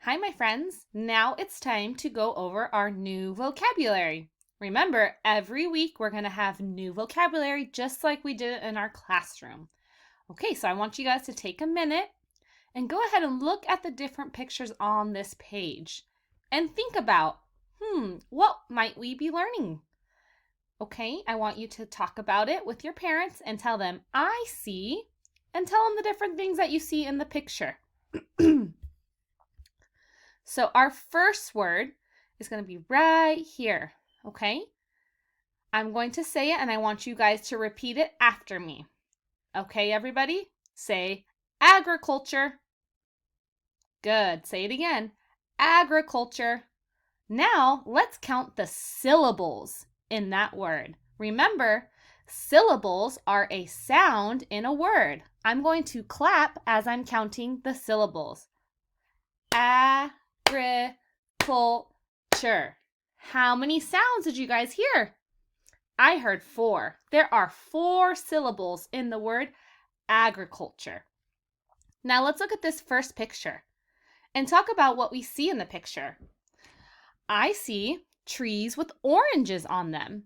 Hi, my friends. Now it's time to go over our new vocabulary. Remember, every week we're going to have new vocabulary just like we did in our classroom. Okay, so I want you guys to take a minute and go ahead and look at the different pictures on this page and think about, what might we be learning? Okay, I want you to talk about it with your parents and tell them, I see, and tell them the different things that you see in the picture. So our first word is going to be right here, okay? I'm going to say it and I want you guys to repeat it after me. Okay, everybody? Say agriculture. Good. Say it again. Agriculture. Now, let's count the syllables in that word. Remember, syllables are a sound in a word. I'm going to clap as I'm counting the syllables. Agriculture. How many sounds did you guys hear? I heard 4. There are 4 syllables in the word agriculture. Now let's look at this first picture and talk about what we see in the picture. I see trees with oranges on them.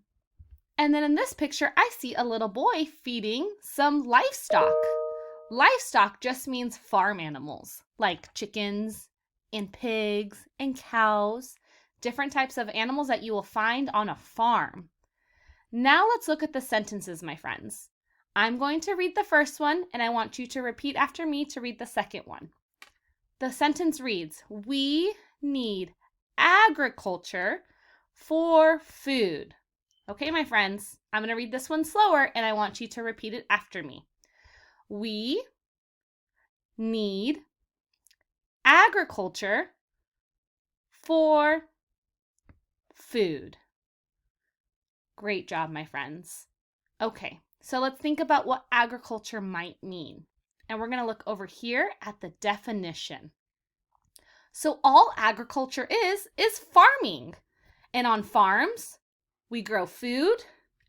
And then in this picture, I see a little boy feeding some livestock. Livestock just means farm animals, like chickens and pigs and cows, different types of animals that you will find on a farm. Now let's look at the sentences, my friends. I'm going to read the first one, and I want you to repeat after me to read the second one. The sentence reads, we need agriculture for food. Okay, my friends, I'm going to read this one slower, and I want you to repeat it after me. We need agriculture for food. Great job, my friends. Okay, so let's think about what agriculture might mean. And we're going to look over here at the definition. So all agriculture is farming. And on farms, we grow food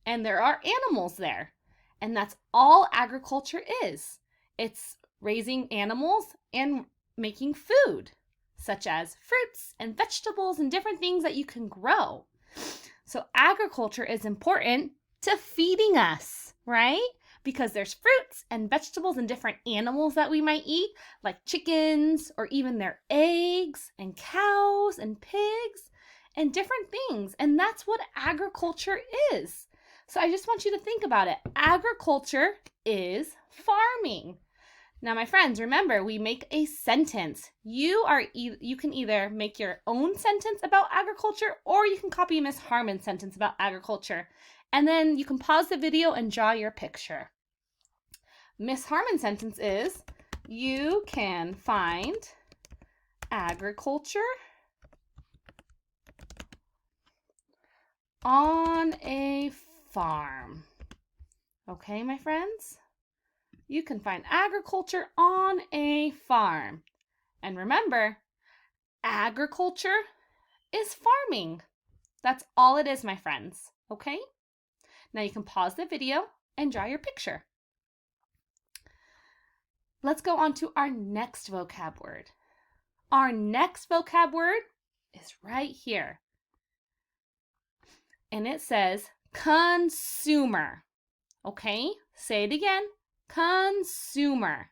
and there are animals there. And that's all agriculture is. It's raising animals and making food, such as fruits and vegetables and different things that you can grow. So agriculture is important to feeding us, right? Because there's fruits and vegetables and different animals that we might eat, like chickens or even their eggs and cows and pigs and different things. And that's what agriculture is. So I just want you to think about it. Agriculture is farming. Now, my friends, remember, we make a sentence. You can either make your own sentence about agriculture or you can copy Miss Harmon's sentence about agriculture. And then you can pause the video and draw your picture. Miss Harmon's sentence is, you can find agriculture on a farm. Okay, my friends? You can find agriculture on a farm. And remember, agriculture is farming. That's all it is, my friends. Okay? Now you can pause the video and draw your picture. Let's go on to our next vocab word. Our next vocab word is right here. And it says consumer. Okay? Say it again. Consumer.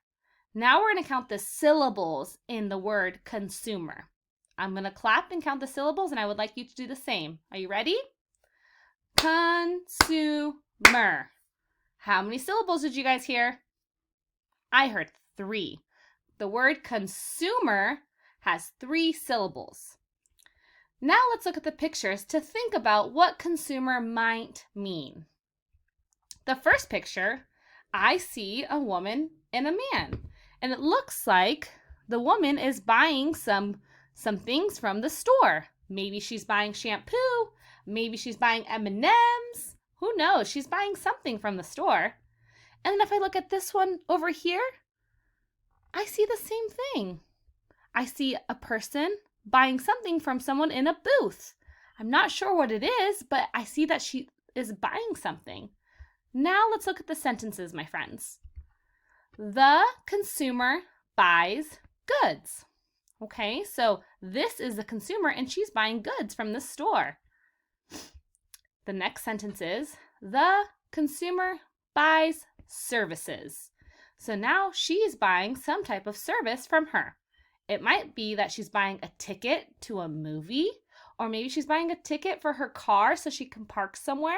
Now we're going to count the syllables in the word consumer. I'm going to clap and count the syllables, and I would like you to do the same. Are you ready? Consumer. How many syllables did you guys hear? I heard 3. The word consumer has 3 syllables. Now let's look at the pictures to think about what consumer might mean. The first picture, I see a woman and a man, and it looks like the woman is buying some things from the store. Maybe she's buying shampoo, maybe she's buying M&Ms. Who knows? She's buying something from the store. And then if I look at this one over here, I see the same thing. I see a person buying something from someone in a booth. I'm not sure what it is, but I see that she is buying something. Now let's look at the sentences, my friends. The consumer buys goods. Okay, so this is the consumer and she's buying goods from the store. The next sentence is, the consumer buys services. So now she's buying some type of service from her. It might be that she's buying a ticket to a movie, or maybe she's buying a ticket for her car so she can park somewhere.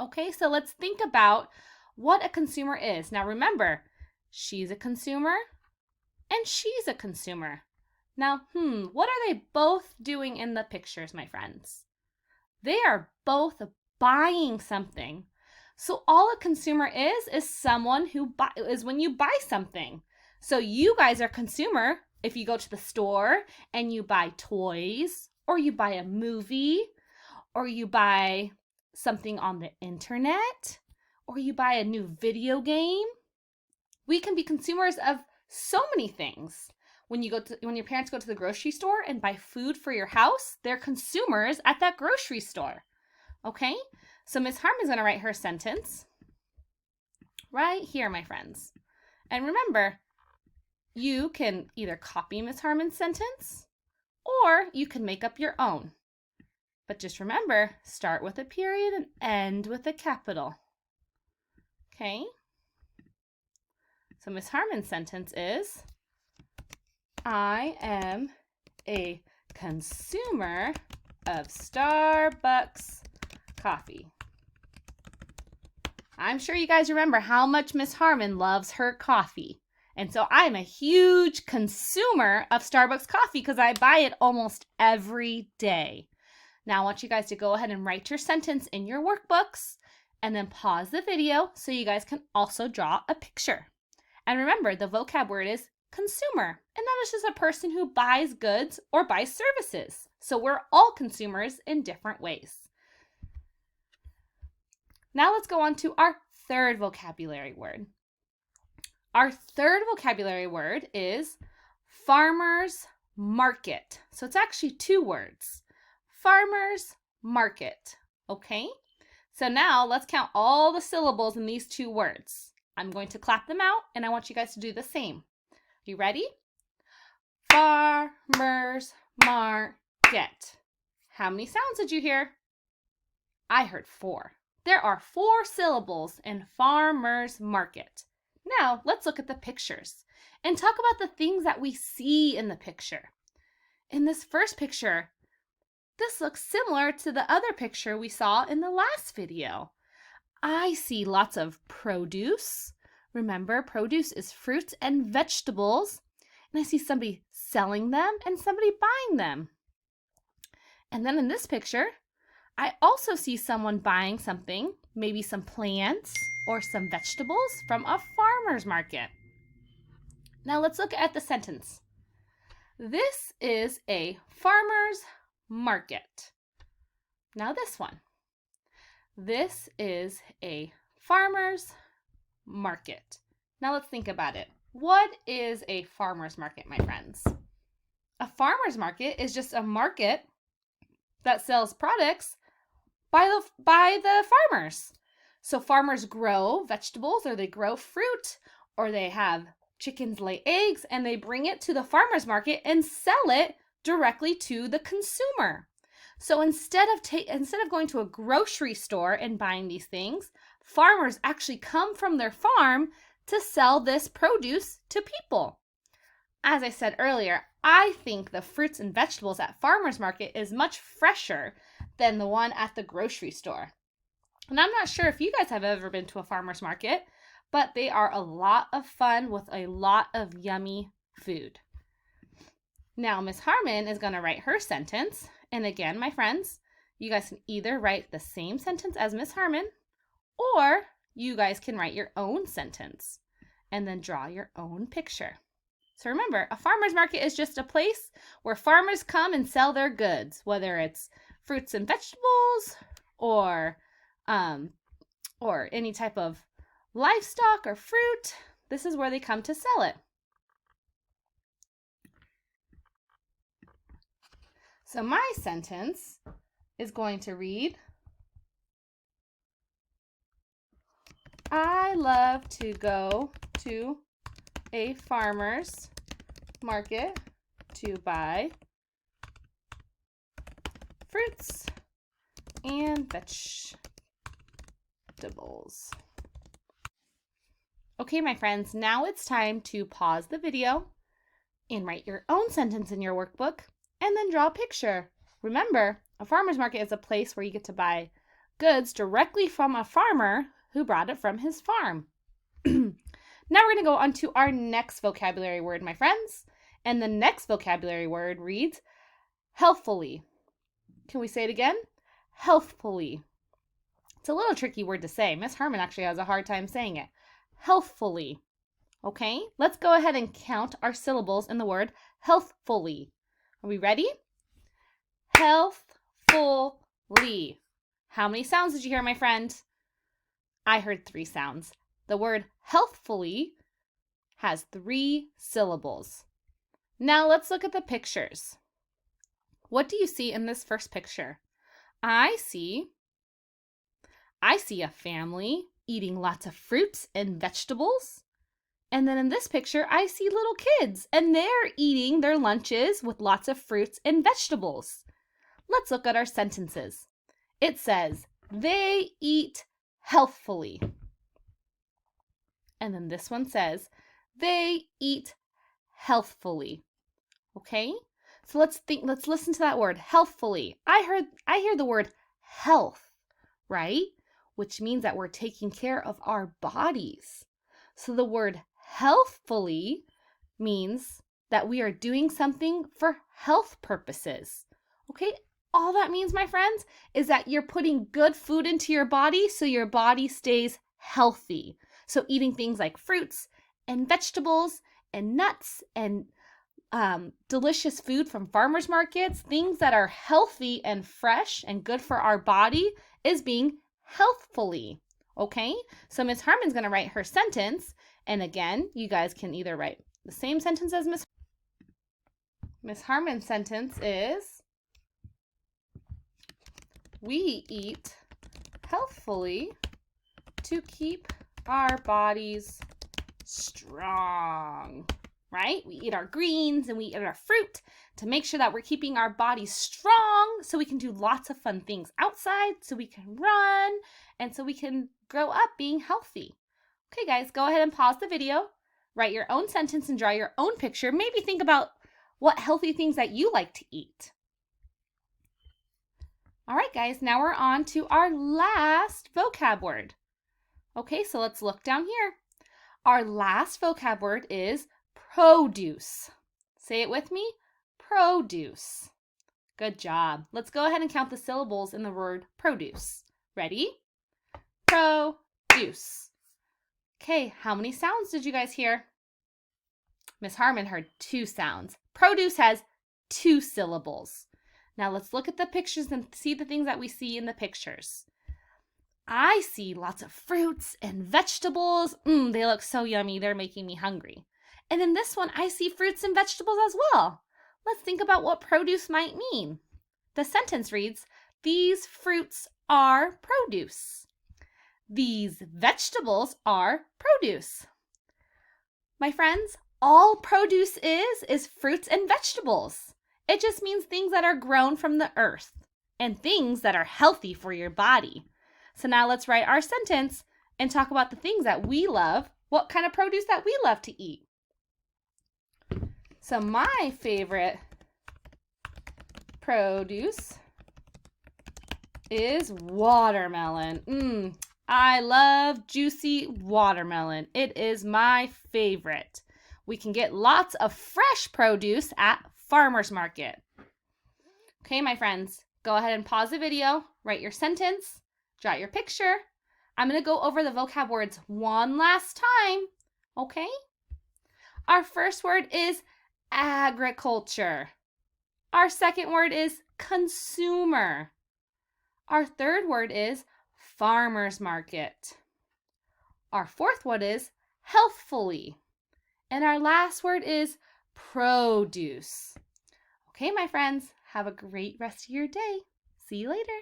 Okay, so let's think about what a consumer is. Now remember, she's a consumer and she's a consumer. Now, what are they both doing in the pictures, my friends? They are both buying something. So all a consumer is someone who is when you buy something. So you guys are consumer if you go to the store and you buy toys, or you buy a movie, or you buy something on the internet, or you buy a new video game. We can be consumers of so many things. When your parents go to the grocery store and buy food for your house, they're consumers at that grocery store. Okay? So Miss Harmon's going to write her sentence right here, my friends. And remember, you can either copy Miss Harmon's sentence or you can make up your own. But just remember, start with a period and end with a capital. Okay? So Miss Harmon's sentence is, I am a consumer of Starbucks coffee. I'm sure you guys remember how much Miss Harmon loves her coffee. And so I'm a huge consumer of Starbucks coffee because I buy it almost every day. Now I want you guys to go ahead and write your sentence in your workbooks and then pause the video so you guys can also draw a picture. And remember, the vocab word is consumer, and that is just a person who buys goods or buys services. So we're all consumers in different ways. Now let's go on to our third vocabulary word. Our third vocabulary word is farmer's market. So it's actually two words. Farmer's market. Okay? So now let's count all the syllables in these two words. I'm going to clap them out and I want you guys to do the same. You ready? Farmer's market. How many sounds did you hear? I heard 4. There are 4 syllables in farmer's market. Now, let's look at the pictures and talk about the things that we see in the picture. In this first picture, this looks similar to the other picture we saw in the last video. I see lots of produce. Remember, produce is fruits and vegetables. And I see somebody selling them and somebody buying them. And then in this picture, I also see someone buying something, maybe some plants or some vegetables from a farmer's market. Now let's look at the sentence. This is a farmer's market. Now this one. This is a farmer's market. Now let's think about it. What is a farmer's market, my friends? A farmer's market is just a market that sells products by the farmers. So farmers grow vegetables, or they grow fruit, or they have chickens lay eggs, and they bring it to the farmer's market and sell it directly to the consumer. So instead of going to a grocery store and buying these things, farmers actually come from their farm to sell this produce to people. As I said earlier, I think the fruits and vegetables at farmer's market is much fresher than the one at the grocery store. And I'm not sure if you guys have ever been to a farmer's market, but they are a lot of fun with a lot of yummy food. Now, Miss Harmon is going to write her sentence. And again, my friends, you guys can either write the same sentence as Miss Harmon, or you guys can write your own sentence and then draw your own picture. So remember, a farmer's market is just a place where farmers come and sell their goods, whether it's fruits and vegetables or any type of livestock or fruit. This is where they come to sell it. So my sentence is going to read, I love to go to a farmer's market to buy fruits and vegetables. Okay, my friends, now it's time to pause the video and write your own sentence in your workbook and then draw a picture. Remember, a farmer's market is a place where you get to buy goods directly from a farmer who brought it from his farm. Now we're going to go on to our next vocabulary word, my friends. And the next vocabulary word reads healthfully. Can we say it again? Healthfully. It's a little tricky word to say. Miss Harmon actually has a hard time saying it. Healthfully. Okay, let's go ahead and count our syllables in the word healthfully. Are we ready? Healthfully. How many sounds did you hear, my friend? I heard 3 sounds. The word healthfully has 3 syllables. Now let's look at the pictures. What do you see in this first picture? I see a family eating lots of fruits and vegetables. And then in this picture, I see little kids and they're eating their lunches with lots of fruits and vegetables. Let's look at our sentences. It says, they eat healthfully. And then this one says, they eat healthfully. Okay? So let's listen to that word, healthfully. I hear the word health, right? Which means that we're taking care of our bodies. So the word healthfully means that we are doing something for health purposes. Okay? All that means, my friends, is that you're putting good food into your body so your body stays healthy. So eating things like fruits and vegetables and nuts and delicious food from farmers markets, things that are healthy and fresh and good for our body, is being healthfully. Okay? So Miss Harmon's going to write her sentence. And again, you guys can either write the same sentence as Miss Harmon's sentence is, we eat healthfully to keep our bodies strong, right? We eat our greens and we eat our fruit to make sure that we're keeping our bodies strong so we can do lots of fun things outside, so we can run, and so we can grow up being healthy. Okay, guys, go ahead and pause the video, write your own sentence and draw your own picture. Maybe think about what healthy things that you like to eat. All right, guys, now we're on to our last vocab word. Okay, so let's look down here. Our last vocab word is produce. Say it with me, produce. Good job. Let's go ahead and count the syllables in the word produce. Ready? Produce. Okay, how many sounds did you guys hear? Miss Harmon heard 2 sounds. Produce has 2 syllables. Now let's look at the pictures and see the things that we see in the pictures. I see lots of fruits and vegetables. They look so yummy. They're making me hungry. And in this one, I see fruits and vegetables as well. Let's think about what produce might mean. The sentence reads, these fruits are produce. These vegetables are produce. My friends, all produce is fruits and vegetables. It just means things that are grown from the earth and things that are healthy for your body. So now let's write our sentence and talk about the things that we love, what kind of produce that we love to eat. So my favorite produce is watermelon. I love juicy watermelon. It is my favorite. We can get lots of fresh produce at farmers market. Okay, my friends, go ahead and pause the video, write your sentence, draw your picture. I'm going to go over the vocab words one last time, okay? Our first word is agriculture. Our second word is consumer. Our third word is farmers market. Our fourth word is healthfully. And our last word is produce. Okay, my friends, have a great rest of your day. See you later.